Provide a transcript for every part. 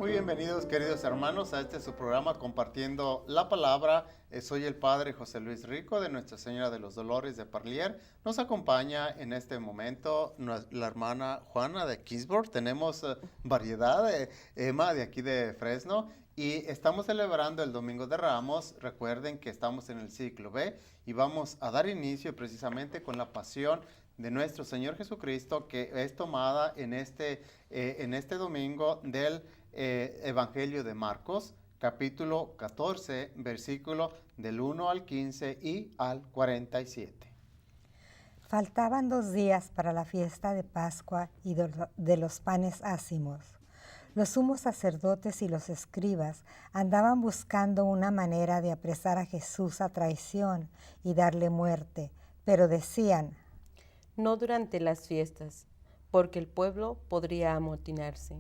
Muy bienvenidos, queridos hermanos, a este su programa Compartiendo la Palabra. Soy el Padre José Luis Rico de Nuestra Señora de los Dolores de Parlier. Nos acompaña en este momento la hermana Juana de Kisborg. Tenemos variedad, Emma de aquí de Fresno. Y estamos celebrando el Domingo de Ramos. Recuerden que estamos en el ciclo B y vamos a dar inicio precisamente con la pasión de nuestro Señor Jesucristo, que es tomada en este domingo del Evangelio de Marcos, capítulo 14, versículo del 1 al 15 y al 47. Faltaban 2 días para la fiesta de Pascua y de los panes ácimos. Los sumos sacerdotes y los escribas andaban buscando una manera de apresar a Jesús a traición y darle muerte, pero decían: no durante las fiestas, porque el pueblo podría amotinarse.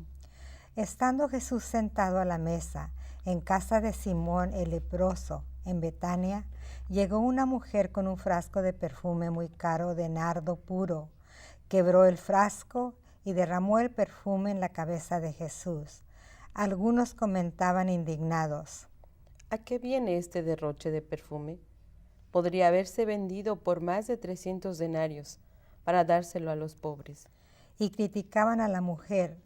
Estando Jesús sentado a la mesa en casa de Simón el leproso, en Betania, llegó una mujer con un frasco de perfume muy caro de nardo puro. Quebró el frasco y derramó el perfume en la cabeza de Jesús. Algunos comentaban indignados: ¿A qué viene este derroche de perfume? Podría haberse vendido por más de 300 denarios para dárselo a los pobres. Y criticaban a la mujer,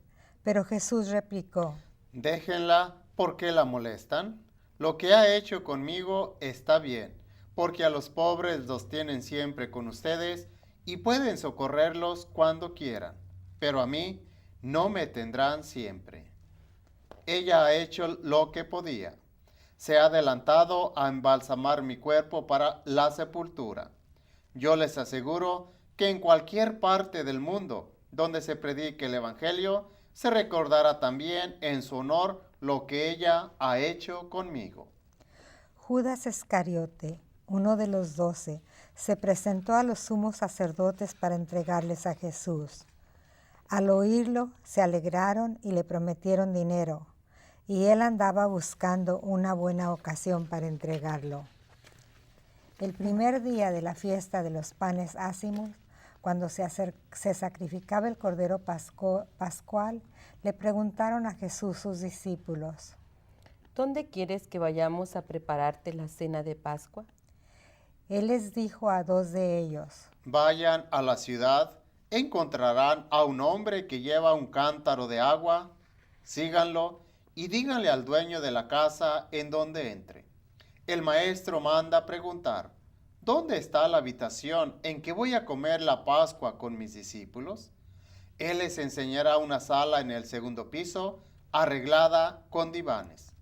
pero Jesús replicó: déjenla, ¿por qué la molestan? Lo que ha hecho conmigo está bien, porque a los pobres los tienen siempre con ustedes y pueden socorrerlos cuando quieran, pero a mí no me tendrán siempre. Ella ha hecho lo que podía. Se ha adelantado a embalsamar mi cuerpo para la sepultura. Yo les aseguro que en cualquier parte del mundo donde se predique el Evangelio, se recordará también en su honor lo que ella ha hecho conmigo. Judas Iscariote, uno de los 12, se presentó a los sumos sacerdotes para entregarles a Jesús. Al oírlo, se alegraron y le prometieron dinero, y él andaba buscando una buena ocasión para entregarlo. El primer día de la fiesta de los panes ácimos, cuando se sacrificaba el cordero pascual, le preguntaron a Jesús sus discípulos: ¿Dónde quieres que vayamos a prepararte la cena de Pascua? Él les dijo a 2 de ellos: vayan a la ciudad, encontrarán a un hombre que lleva un cántaro de agua, síganlo y díganle al dueño de la casa en donde entre. El maestro manda preguntar: ¿dónde está la habitación en que voy a comer la Pascua con mis discípulos? Él les enseñará una sala en el segundo piso, arreglada con divanes.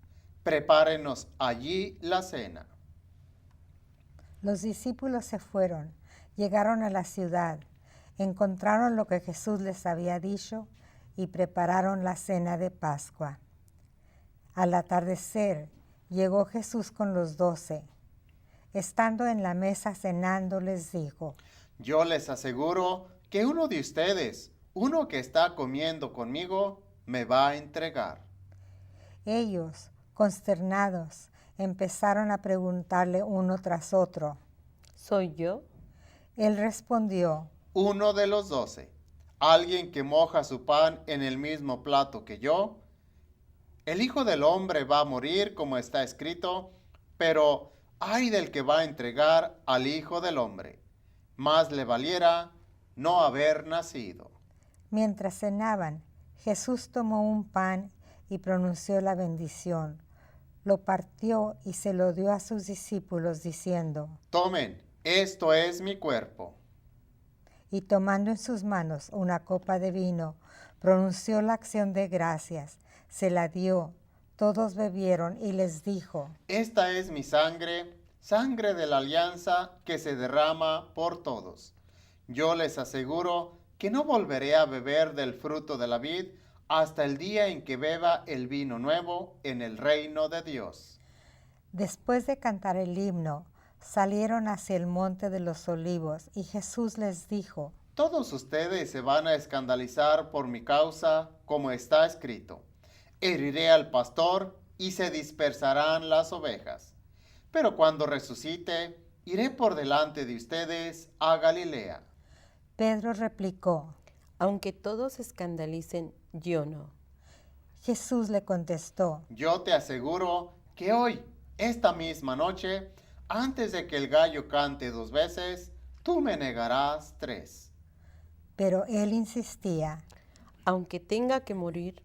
Prepárenos allí la cena. Los discípulos se fueron, llegaron a la ciudad, encontraron lo que Jesús les había dicho y prepararon la cena de Pascua. Al atardecer, llegó Jesús con los 12. Estando en la mesa cenando, les dijo: yo les aseguro que uno de ustedes, uno que está comiendo conmigo, me va a entregar. Ellos, consternados, empezaron a preguntarle uno tras otro: ¿soy yo? Él respondió: uno de los 12, alguien que moja su pan en el mismo plato que yo. El Hijo del Hombre va a morir como está escrito, pero ay del que va a entregar al Hijo del Hombre. Más le valiera no haber nacido. Mientras cenaban, Jesús tomó un pan y pronunció la bendición. Lo partió y se lo dio a sus discípulos diciendo: tomen, esto es mi cuerpo. Y tomando en sus manos una copa de vino, pronunció la acción de gracias, se la dio, todos bebieron y les dijo: esta es mi sangre, sangre de la alianza que se derrama por todos. Yo les aseguro que no volveré a beber del fruto de la vid hasta el día en que beba el vino nuevo en el reino de Dios. Después de cantar el himno, salieron hacia el monte de los olivos y Jesús les dijo: todos ustedes se van a escandalizar por mi causa, como está escrito: heriré al pastor y se dispersarán las ovejas. Pero cuando resucite, iré por delante de ustedes a Galilea. Pedro replicó: aunque todos se escandalicen, yo no. Jesús le contestó, Yo te aseguro que hoy, esta misma noche, antes de que el gallo cante 2 veces, tú me negarás 3. pero él insistía. Aunque tenga que morir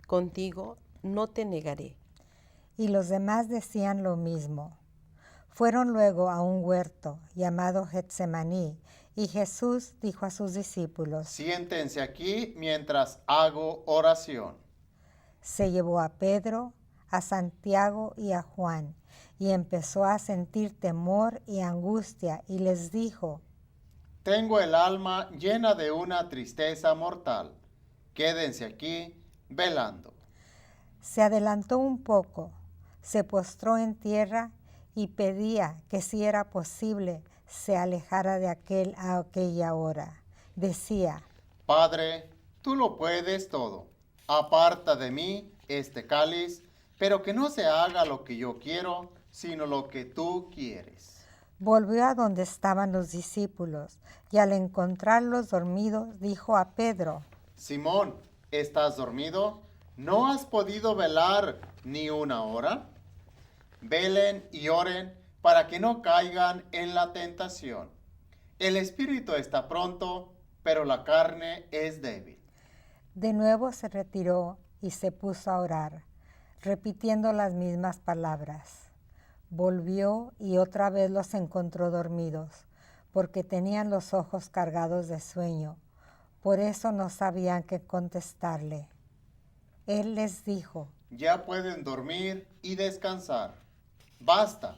contigo, no te negaré. Y los demás decían lo mismo. Fueron luego a un huerto llamado Getsemaní, y Jesús dijo a sus discípulos, Siéntense aquí mientras hago oración. se llevó a Pedro, a Santiago y a Juan, y empezó a sentir temor y angustia, y les dijo, Tengo el alma llena de una tristeza mortal. Quédense aquí velando. se adelantó un poco, se postró en tierra y pedía que si era posible se alejara de aquella hora. Decía, Padre, tú lo puedes todo. Aparta de mí este cáliz, pero que no se haga lo que yo quiero, sino lo que tú quieres. volvió a donde estaban los discípulos y al encontrarlos dormidos dijo a Pedro, Simón, ¿estás dormido? ¿No has podido velar ni una hora? Velen y oren para que no caigan en la tentación. El espíritu está pronto, pero la carne es débil. de nuevo se retiró y se puso a orar, repitiendo las mismas palabras. Volvió y otra vez los encontró dormidos, porque tenían los ojos cargados de sueño. Por eso no sabían qué contestarle. Él les dijo, Ya pueden dormir y descansar. Basta,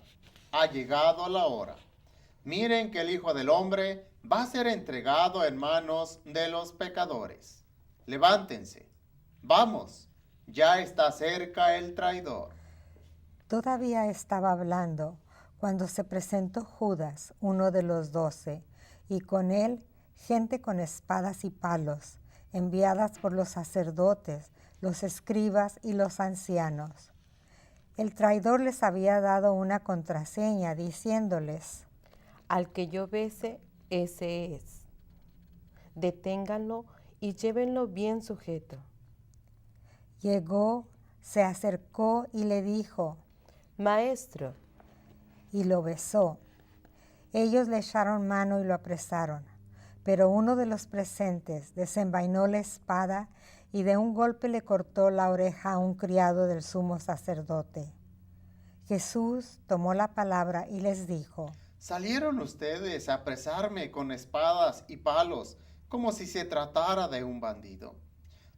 ha llegado la hora. Miren que el Hijo del Hombre va a ser entregado en manos de los pecadores. Levántense, vamos, ya está cerca el traidor. todavía estaba hablando cuando se presentó Judas, uno de los 12, y con él gente con espadas y palos, enviadas por los sacerdotes, los escribas y los ancianos. El traidor les había dado una contraseña diciéndoles, Al que yo bese, ese es. Deténganlo y llévenlo bien sujeto. llegó, se acercó y le dijo, Maestro, y lo besó. Ellos le echaron mano y lo apresaron, pero uno de los presentes desenvainó la espada y de un golpe le cortó la oreja a un criado del sumo sacerdote. Jesús tomó la palabra y les dijo, Salieron ustedes a apresarme con espadas y palos, como si se tratara de un bandido.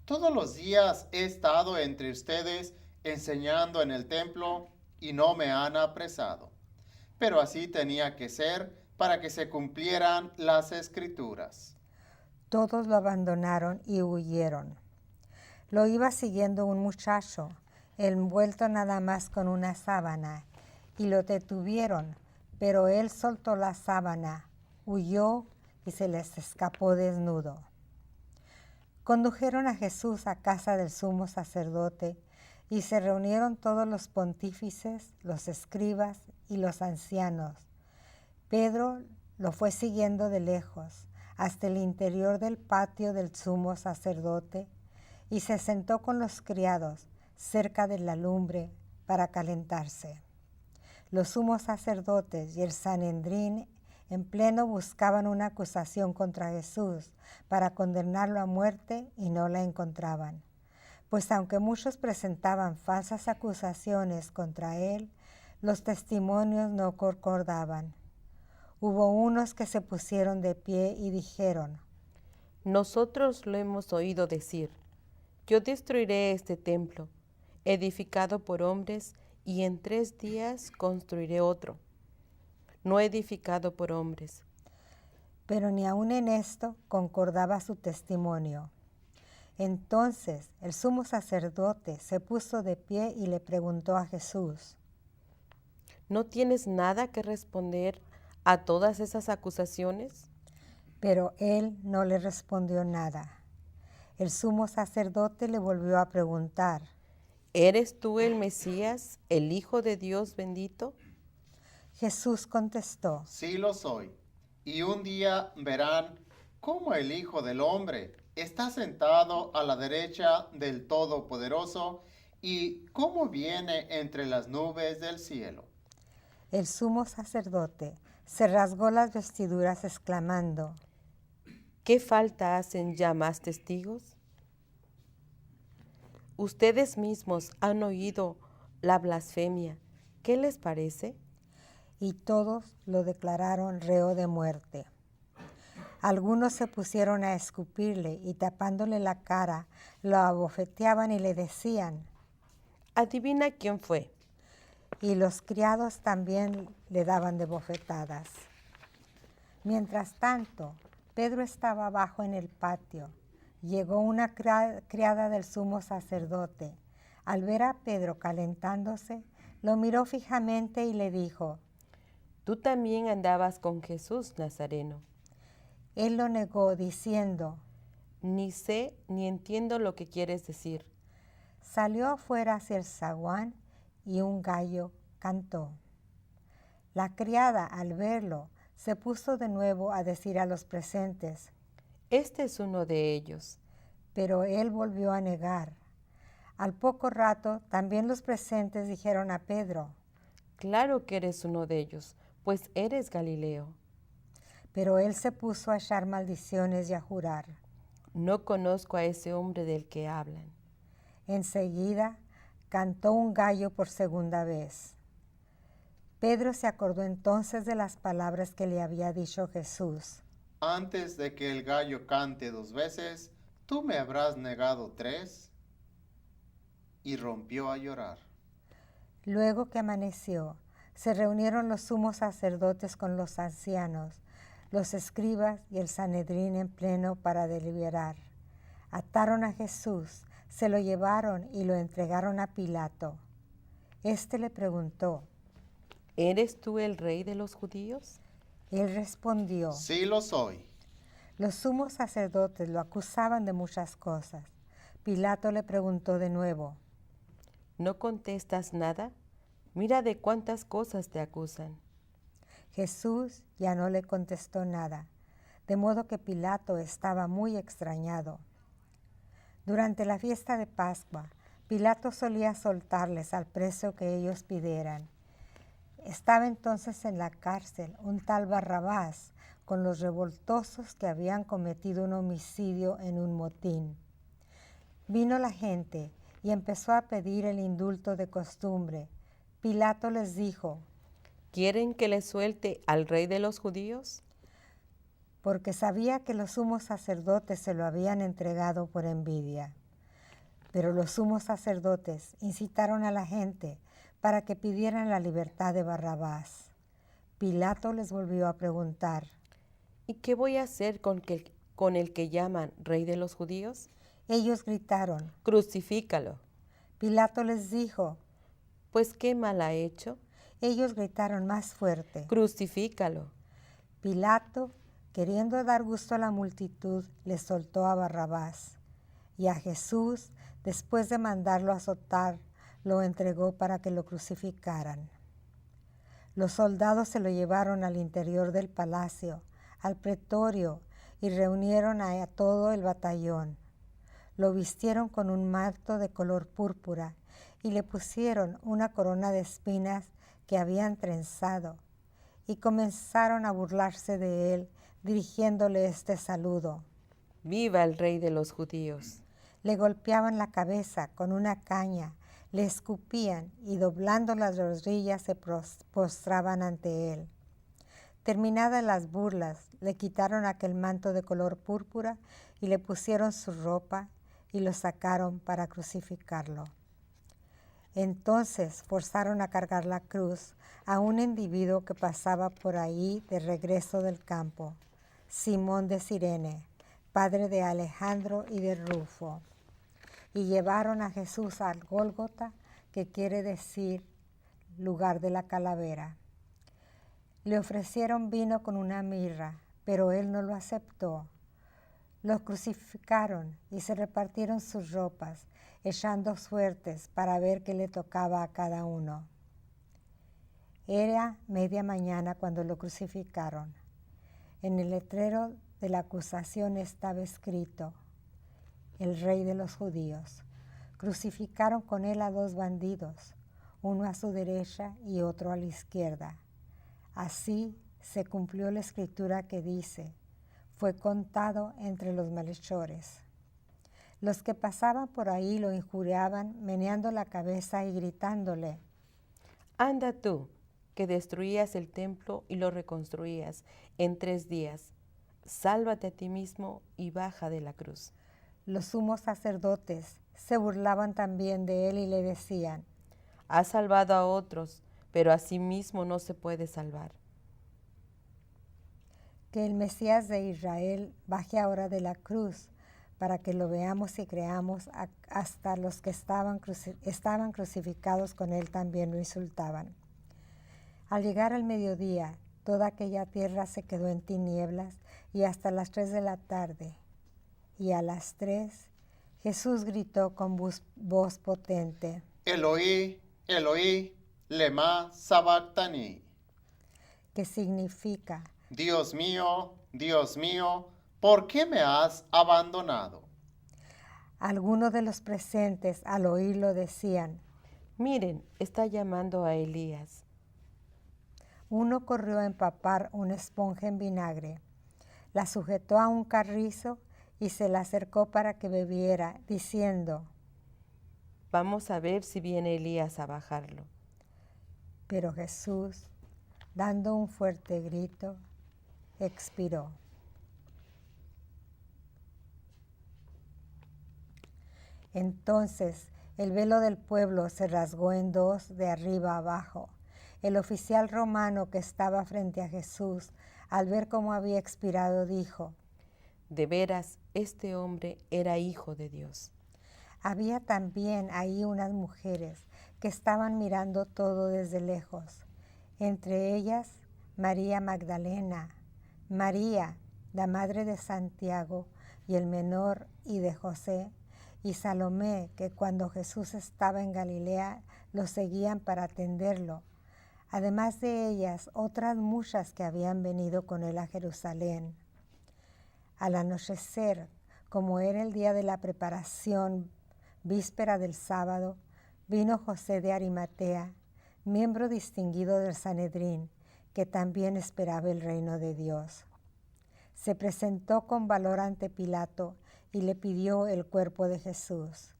Todos los días he estado entre ustedes enseñando en el templo y no me han apresado. Pero así tenía que ser para que se cumplieran las escrituras. todos lo abandonaron y huyeron. Lo iba siguiendo un muchacho, envuelto nada más con una sábana, y lo detuvieron, pero él soltó la sábana, huyó y se les escapó desnudo. Condujeron a Jesús a casa del sumo sacerdote y se reunieron todos los pontífices, los escribas y los ancianos. Pedro lo fue siguiendo de lejos hasta el interior del patio del sumo sacerdote y se sentó con los criados cerca de la lumbre para calentarse. Los sumos sacerdotes y el Sanedrín en pleno buscaban una acusación contra Jesús para condenarlo a muerte y no la encontraban. Pues aunque muchos presentaban falsas acusaciones contra él, los testimonios no concordaban. Hubo unos que se pusieron de pie y dijeron, nosotros lo hemos oído decir, yo destruiré este templo, edificado por hombres, y en 3 días construiré otro, no edificado por hombres. pero ni aun en esto concordaba su testimonio. Entonces el sumo sacerdote se puso de pie y le preguntó a Jesús, ¿No tienes nada que responder a todas esas acusaciones? pero él no le respondió nada. El sumo sacerdote le volvió a preguntar, ¿Eres tú el Mesías, el Hijo de Dios bendito? Jesús contestó, Sí lo soy. Y un día verán cómo el Hijo del Hombre está sentado a la derecha del Todopoderoso y cómo viene entre las nubes del cielo. El sumo sacerdote se rasgó las vestiduras exclamando: ¿Qué falta hacen ya más testigos? Ustedes mismos han oído la blasfemia. ¿Qué les parece? y todos lo declararon reo de muerte. Algunos se pusieron a escupirle y tapándole la cara, lo abofeteaban y le decían, Adivina quién fue. y los criados también le daban de bofetadas. Mientras tanto, Pedro estaba abajo en el patio. Llegó una criada del sumo sacerdote. Al ver a Pedro calentándose, lo miró fijamente y le dijo, Tú también andabas con Jesús Nazareno. Él lo negó diciendo, Ni sé ni entiendo lo que quieres decir. Salió afuera hacia el zaguán y un gallo cantó. La criada, al verlo, se puso de nuevo a decir a los presentes, Este es uno de ellos. pero él volvió a negar. Al poco rato, también los presentes dijeron a Pedro, Claro que eres uno de ellos, pues eres Galileo. pero él se puso a echar maldiciones y a jurar. No conozco a ese hombre del que hablan. Enseguida cantó un gallo por segunda vez. Pedro se acordó entonces de las palabras que le había dicho Jesús. Antes de que el gallo cante 2 veces, tú me habrás negado 3. Y rompió a llorar. Luego que amaneció, se reunieron los sumos sacerdotes con los ancianos, los escribas y el Sanedrín en pleno para deliberar. Ataron a Jesús, se lo llevaron y lo entregaron a Pilato. Este le preguntó. ¿Eres tú el rey de los judíos? Él respondió. Sí lo soy. Los sumos sacerdotes lo acusaban de muchas cosas. Pilato le preguntó de nuevo. ¿No contestas nada? Mira de cuántas cosas te acusan. Jesús ya no le contestó nada, de modo que Pilato estaba muy extrañado. Durante la fiesta de Pascua, Pilato solía soltarles al preso que ellos pidieran. Estaba entonces en la cárcel un tal Barrabás con los revoltosos que habían cometido un homicidio en un motín. Vino la gente y empezó a pedir el indulto de costumbre. Pilato les dijo, ¿Quieren que le suelte al rey de los judíos? porque sabía que los sumos sacerdotes se lo habían entregado por envidia. Pero los sumos sacerdotes incitaron a la gente para que pidieran la libertad de Barrabás. Pilato les volvió a preguntar, ¿Y qué voy a hacer con el que llaman rey de los judíos? ellos gritaron. Crucifícalo. Pilato les dijo, Pues qué mal ha hecho. ellos gritaron más fuerte. Crucifícalo. Pilato, queriendo dar gusto a la multitud, le soltó a Barrabás. Y a Jesús, después de mandarlo azotar, lo entregó para que lo crucificaran. Los soldados se lo llevaron al interior del palacio, al pretorio, y reunieron a todo el batallón. Lo vistieron con un manto de color púrpura y le pusieron una corona de espinas que habían trenzado, y comenzaron a burlarse de él, dirigiéndole este saludo. ¡Viva el rey de los judíos! Le golpeaban la cabeza con una caña, le escupían y doblando las rodillas se postraban ante él. Terminadas las burlas, le quitaron aquel manto de color púrpura y le pusieron su ropa y lo sacaron para crucificarlo. Entonces forzaron a cargar la cruz a un individuo que pasaba por ahí de regreso del campo, Simón de Cirene, padre de Alejandro y de Rufo. Y llevaron a Jesús al Gólgota, que quiere decir lugar de la calavera. Le ofrecieron vino con una mirra, pero él no lo aceptó. Lo crucificaron y se repartieron sus ropas, echando suertes para ver qué le tocaba a cada uno. Era media mañana cuando lo crucificaron. En el letrero de la acusación estaba escrito, el Rey de los judíos. Crucificaron con él a 2 bandidos, uno a su derecha y otro a la izquierda. Así se cumplió la escritura que dice: fue contado entre los malhechores. Los que pasaban por ahí lo injuriaban, meneando la cabeza y gritándole: Anda tú, que destruías el templo y lo reconstruías en 3 días. Sálvate a ti mismo y baja de la cruz. Los sumos sacerdotes se burlaban también de él y le decían: Has salvado a otros, pero a sí mismo no se puede salvar. Que el Mesías de Israel baje ahora de la cruz, para que lo veamos y creamos. Hasta los que estaban crucificados con él también lo insultaban. Al llegar al mediodía, toda aquella tierra se quedó en tinieblas y hasta las 3 de la tarde. Y a las 3, Jesús gritó con voz potente: Eloí, Eloí, lema sabactani. que significa: Dios mío, ¿por qué me has abandonado? Algunos de los presentes al oírlo decían: Miren, está llamando a Elías. Uno corrió a empapar una esponja en vinagre, la sujetó a un carrizo y se la acercó para que bebiera, diciendo: Vamos a ver si viene Elías a bajarlo. Pero Jesús, dando un fuerte grito, expiró. Entonces el velo del pueblo se rasgó en 2 de arriba a abajo. El oficial romano que estaba frente a Jesús, al ver cómo había expirado, dijo: De veras, este hombre era hijo de Dios. Había también ahí unas mujeres que estaban mirando todo desde lejos, entre ellas María Magdalena, María, la madre de Santiago y el menor, y de José, y Salomé, que cuando Jesús estaba en Galilea lo seguían para atenderlo. Además de ellas, otras muchas que habían venido con él a Jerusalén. Al anochecer, como era el día de la preparación, víspera del sábado, vino José de Arimatea, miembro distinguido del Sanedrín, que también esperaba el reino de Dios. Se presentó con valor ante Pilato y le pidió el cuerpo de Jesús.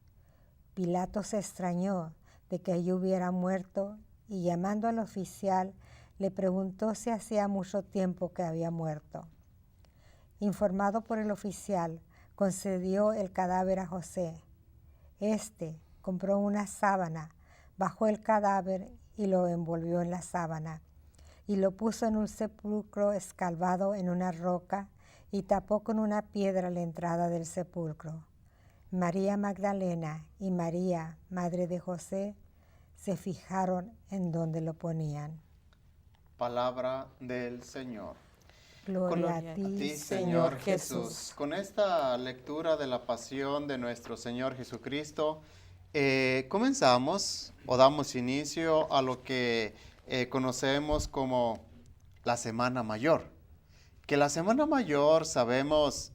Pilato se extrañó de que allí hubiera muerto y, llamando al oficial, le preguntó si hacía mucho tiempo que había muerto. Informado por el oficial, concedió el cadáver a José. Este compró una sábana, bajó el cadáver y lo envolvió en la sábana, y lo puso en un sepulcro escalvado en una roca y tapó con una piedra la entrada del sepulcro. María Magdalena y María, madre de José, se fijaron en donde lo ponían. Palabra del Señor. Gloria a ti, Señor Jesús. Con esta lectura de la pasión de nuestro Señor Jesucristo, comenzamos o damos inicio a lo que conocemos como la Semana Mayor. Que la Semana Mayor sabemos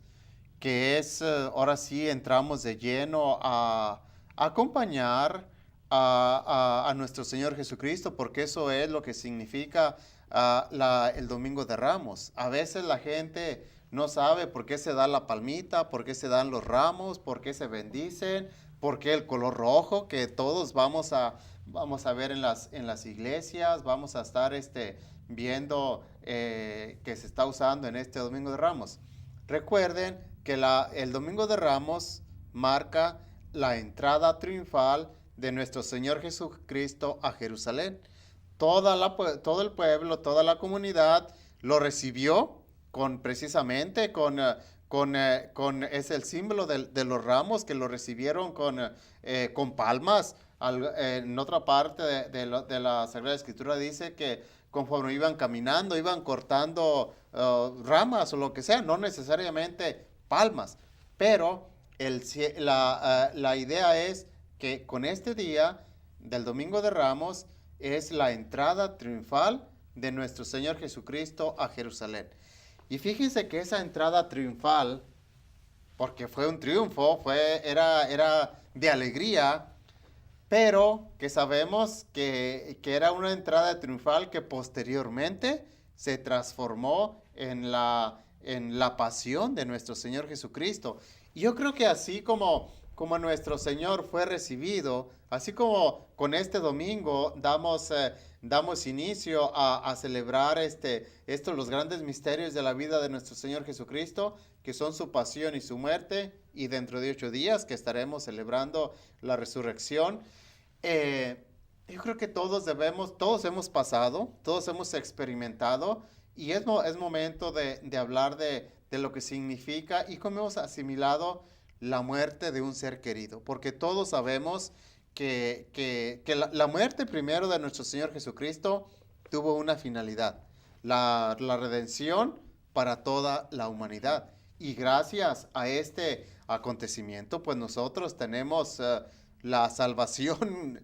que es, ahora sí entramos de lleno a acompañar a nuestro Señor Jesucristo, porque eso es lo que significa el Domingo de Ramos. A veces la gente no sabe por qué se da la palmita, por qué se dan los ramos, por qué se bendicen, por qué el color rojo que todos vamos a ver en las iglesias, vamos a estar viendo que se está usando en este Domingo de Ramos. Recuerden que el Domingo de Ramos marca la entrada triunfal de nuestro Señor Jesucristo a Jerusalén. Todo el pueblo, toda la comunidad lo recibió precisamente con es el símbolo de los ramos, que lo recibieron con palmas. En otra parte de la Sagrada Escritura dice que conforme iban caminando, iban cortando ramas o lo que sea, no necesariamente palmas, pero la idea es que con este día del Domingo de Ramos es la entrada triunfal de nuestro Señor Jesucristo a Jerusalén. Y fíjense que esa entrada triunfal porque fue un triunfo, era de alegría, pero que sabemos que era una entrada triunfal que posteriormente se transformó en la pasión de nuestro Señor Jesucristo. Y yo creo que así como nuestro Señor fue recibido, así como con este domingo damos inicio a celebrar estos los grandes misterios de la vida de nuestro Señor Jesucristo, que son su pasión y su muerte, y dentro de 8 días que estaremos celebrando la resurrección. Yo creo que todos hemos pasado, todos hemos experimentado, y es momento de hablar de lo que significa y cómo hemos asimilado la muerte de un ser querido, porque todos sabemos que la muerte primero de nuestro Señor Jesucristo tuvo una finalidad, la redención para toda la humanidad. Y gracias a este acontecimiento, pues nosotros tenemos la salvación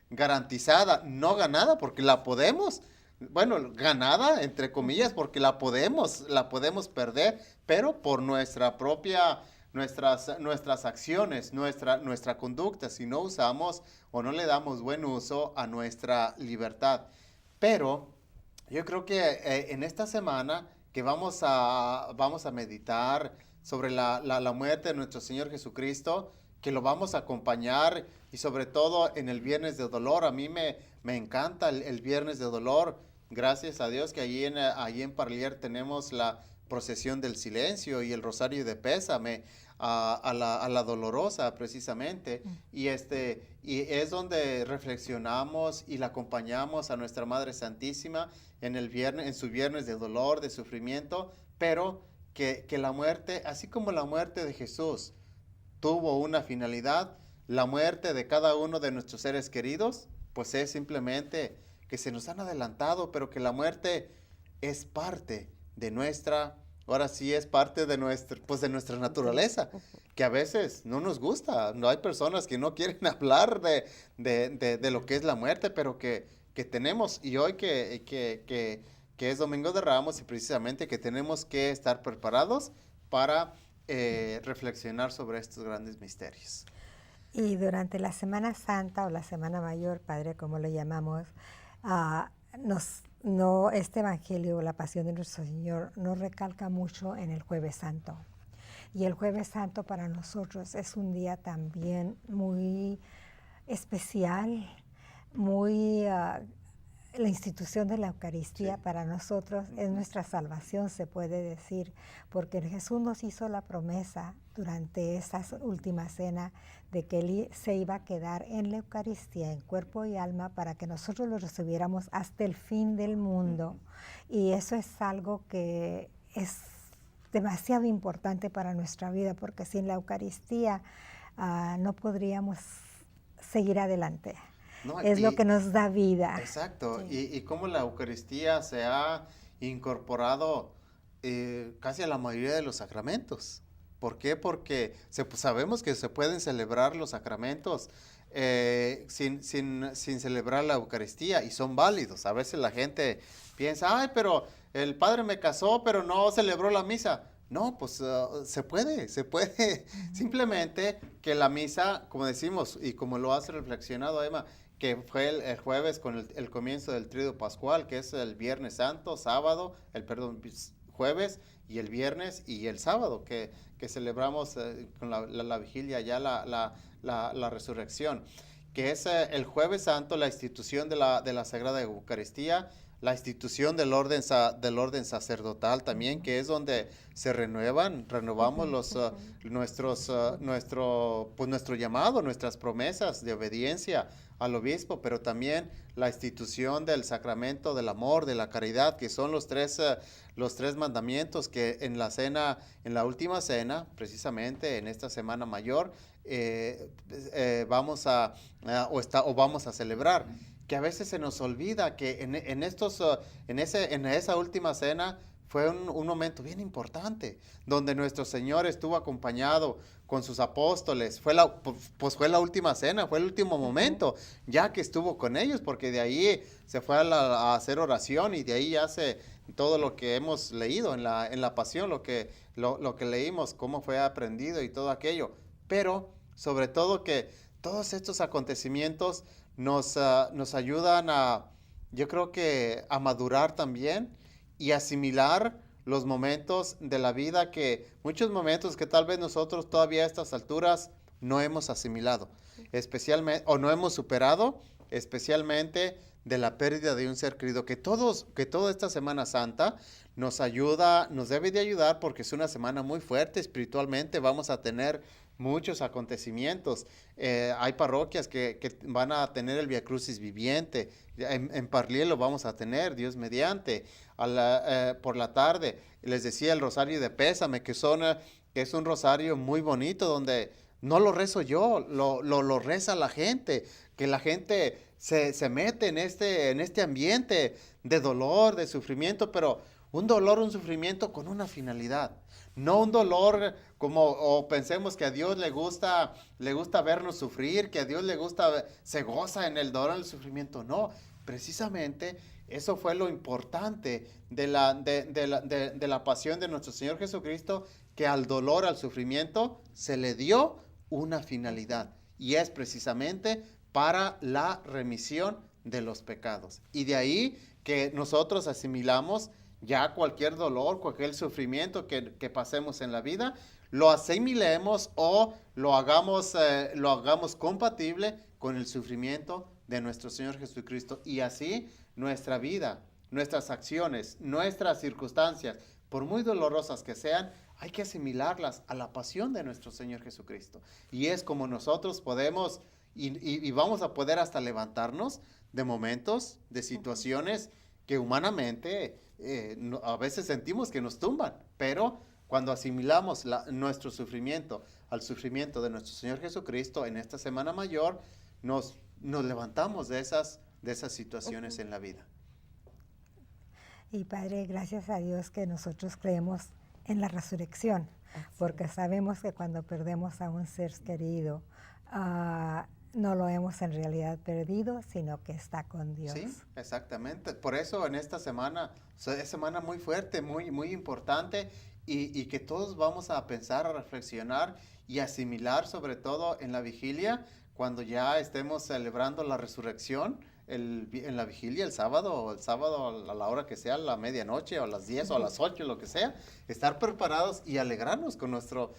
garantizada, no ganada, porque la podemos, bueno, ganada entre comillas, porque la podemos perder, pero por nuestra propia, nuestras acciones, nuestra conducta, si no usamos o no le damos buen uso a nuestra libertad. Pero yo creo que en esta semana que vamos a meditar sobre la muerte de nuestro Señor Jesucristo, que lo vamos a acompañar, y sobre todo en el Viernes de Dolor. A mí me encanta el Viernes de Dolor. Gracias a Dios que allí en Parlier tenemos la procesión del silencio y el rosario de pésame a la dolorosa, precisamente. Y es donde reflexionamos y la acompañamos a nuestra Madre Santísima en su Viernes de Dolor, de sufrimiento, pero que la muerte, así como la muerte de Jesús tuvo una finalidad, la muerte de cada uno de nuestros seres queridos, pues es simplemente que se nos han adelantado, pero que la muerte es parte de ahora sí es parte de de nuestra naturaleza, que a veces no nos gusta. No hay personas que no quieren hablar de lo que es la muerte, pero que tenemos, y hoy que es Domingo de Ramos, y precisamente que tenemos que estar preparados para reflexionar sobre estos grandes misterios. Y durante la Semana Santa o la Semana Mayor, Padre, como lo llamamos, este Evangelio, la pasión de nuestro Señor, nos recalca mucho en el Jueves Santo. Y el Jueves Santo para nosotros es un día también muy especial, la institución de la Eucaristía, sí, para nosotros es nuestra salvación, se puede decir, porque Jesús nos hizo la promesa durante esa última cena de que Él se iba a quedar en la Eucaristía, en cuerpo y alma, para que nosotros lo recibiéramos hasta el fin del mundo. Y eso es algo que es demasiado importante para nuestra vida, porque sin la Eucaristía no podríamos seguir adelante. No, es lo que nos da vida. Exacto, sí. Y cómo la Eucaristía se ha incorporado casi a la mayoría de los sacramentos. ¿Por qué? Porque sabemos que se pueden celebrar los sacramentos sin celebrar la Eucaristía, y son válidos. A veces la gente piensa, ay, pero el padre me casó, pero no celebró la misa. No, pues se puede. Simplemente que la misa, como decimos, y como lo has reflexionado, Emma, que fue el jueves con el comienzo del Tríodo Pascual, que es el Viernes Santo, jueves y el viernes y el sábado, que celebramos con la vigilia ya la resurrección, que es el Jueves Santo, la institución de la Sagrada Eucaristía, la institución del orden sacerdotal también, que es donde se renovamos nuestro llamado, nuestras promesas de obediencia al obispo, pero también la institución del sacramento del amor, de la caridad, que son los tres mandamientos que en la última cena, precisamente en esta Semana Mayor, vamos a celebrar. Que a veces se nos olvida que en esa última cena fue un momento bien importante, donde nuestro Señor estuvo acompañado con sus apóstoles. Fue la última cena, fue el último momento, ya que estuvo con ellos, porque de ahí se fue a hacer oración y de ahí hace todo lo que hemos leído en la pasión, lo que leímos, cómo fue aprendido y todo aquello. Pero sobre todo que todos estos acontecimientos nos ayudan yo creo que a madurar también y asimilar los momentos de la vida, muchos momentos que tal vez nosotros todavía a estas alturas no hemos asimilado, especialmente, o no hemos superado, especialmente de la pérdida de un ser querido, que toda esta Semana Santa nos debe de ayudar, porque es una semana muy fuerte espiritualmente. Vamos a tener muchos acontecimientos. Hay parroquias que van a tener el Via Crucis viviente. En Parlier lo vamos a tener, Dios mediante. Por la tarde, les decía el Rosario de Pésame, que es un rosario muy bonito, donde no lo rezo yo, lo reza la gente, que la gente se mete en este ambiente de dolor, de sufrimiento, pero un dolor, un sufrimiento con una finalidad. No un dolor o pensemos que a Dios le gusta vernos sufrir, que a Dios se goza en el dolor, en el sufrimiento. No, precisamente eso fue lo importante de la pasión de nuestro Señor Jesucristo, que al dolor, al sufrimiento, se le dio una finalidad, y es precisamente para la remisión de los pecados. Y de ahí que nosotros asimilamos ya cualquier dolor, cualquier sufrimiento que pasemos en la vida, lo asimilemos o lo hagamos compatible con el sufrimiento de nuestro Señor Jesucristo. Y así nuestra vida, nuestras acciones, nuestras circunstancias, por muy dolorosas que sean, hay que asimilarlas a la pasión de nuestro Señor Jesucristo. Y es como nosotros podemos y vamos a poder hasta levantarnos de momentos, de situaciones que humanamente a veces sentimos que nos tumban, pero cuando asimilamos nuestro sufrimiento al sufrimiento de nuestro Señor Jesucristo en esta Semana Mayor, nos levantamos de esas situaciones en la vida. Y Padre, gracias a Dios que nosotros creemos en la resurrección, porque sabemos que cuando perdemos a un ser querido, no lo hemos en realidad perdido, sino que está con Dios. Sí, exactamente. Por eso en esta semana, es semana muy fuerte, muy, muy importante, y que todos vamos a pensar, a reflexionar y asimilar, sobre todo en la vigilia, cuando ya estemos celebrando la resurrección, en la vigilia, el sábado a la hora que sea, a la medianoche, o a las 10 o a las 8, lo que sea, estar preparados y alegrarnos con nuestro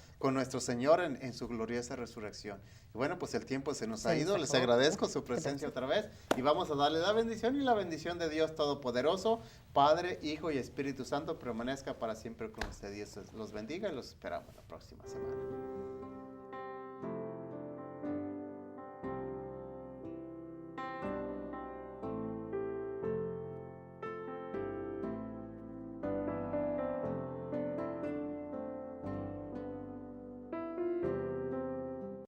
Señor en su gloriosa resurrección. Y bueno, pues el tiempo se nos ha ido. Les agradezco su presencia otra vez y vamos a darle la bendición, y la bendición de Dios Todopoderoso, Padre, Hijo y Espíritu Santo, permanezca para siempre con ustedes. Dios los bendiga y los esperamos la próxima semana.